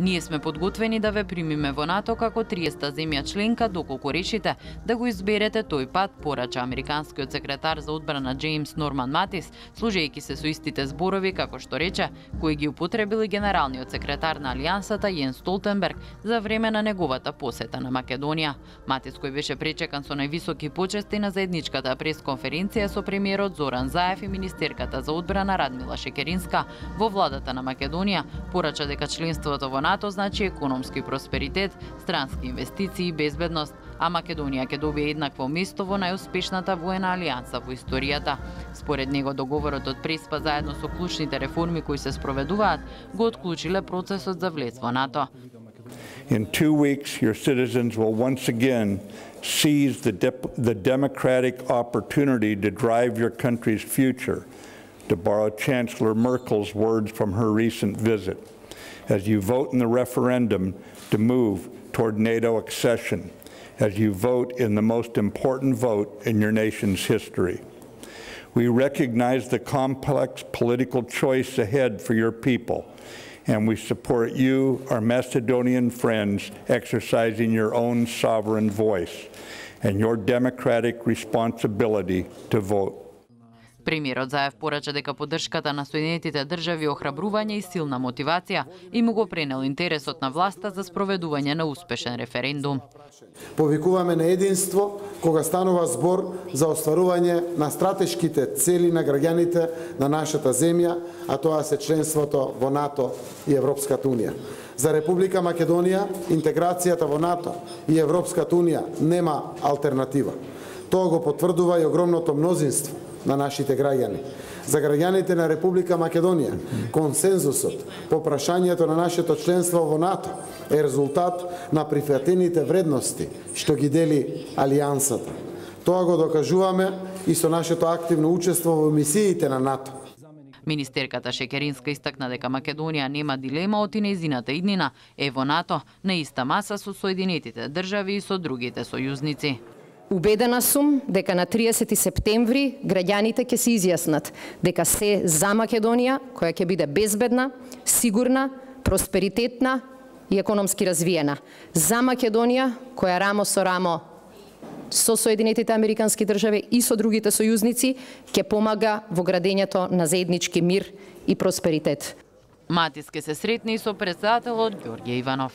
Ние сме подготвени да ве примиме во НАТО како 30-та земја членка доколку решите да го изберете тој пат, порача американскиот секретар за одбрана Джеймс Норман Матис, служејќи се со истите зборови како што рече кои ги употребил и генералниот секретар на Алијансата Јенс Столтенберг за време на неговата посета на Македонија. Матис, кој беше пречекан со највисоки почести на заедничката пресконференција со премиерот Зоран Заев и министерката за одбрана Радмила Шекеринска во владата на Македонија, порача дека членството во НАТО значи економски просперитет, странски инвестиции и безбедност, а Македонија ќе добие еднакво место во најуспешната воена алијанса во историјата. Според него договорот од Преспа заедно со клучните реформи кои се спроведуваат го отклучиле процесот за влез во НАТО. In 2 weeks, your citizens will once again seize the democratic opportunity to drive your country's future, to borrow Chancellor Merkel's words from her recent visit, as you vote in the referendum to move toward NATO accession, as you vote in the most important vote in your nation's history. We recognize the complex political choice ahead for your people, and we support you, our Macedonian friends, exercising your own sovereign voice and your democratic responsibility to vote. Премиерот Заев порача дека поддршката на Соединетите држави охрабрување и силна мотивација и му го пренел интересот на власта за спроведување на успешен референдум. Повикуваме на единство кога станува збор за остварување на стратешките цели на граѓаните на нашата земја, а тоа се членството во НАТО и Европската унија. За Република Македонија интеграцијата во НАТО и Европската унија нема алтернатива. Тоа го потврдува и огромното мнозинство на нашите граѓани. За граѓаните на Република Македонија, консензусот по прашањето на нашето членство во НАТО е резултат на прифатените вредности што ги дели Алијансата. Тоа го докажуваме и со нашето активно учество во мисиите на НАТО. Министерката Шекеринска истакна дека Македонија нема дилема од нејзината иднина е во НАТО на иста маса со Соединетите држави и со другите сојузници. Убедена сум дека на 30 септември граѓаните ќе се изјаснат дека се за Македонија, која ќе биде безбедна, сигурна, просперитетна и економски развиена. За Македонија, која рамо со рамо со Соединетите американски држави и со другите сојузници ќе помага во градењето на заеднички мир и просперитет. Матис ке се сретне и со претседателот Ѓорѓе Иванов.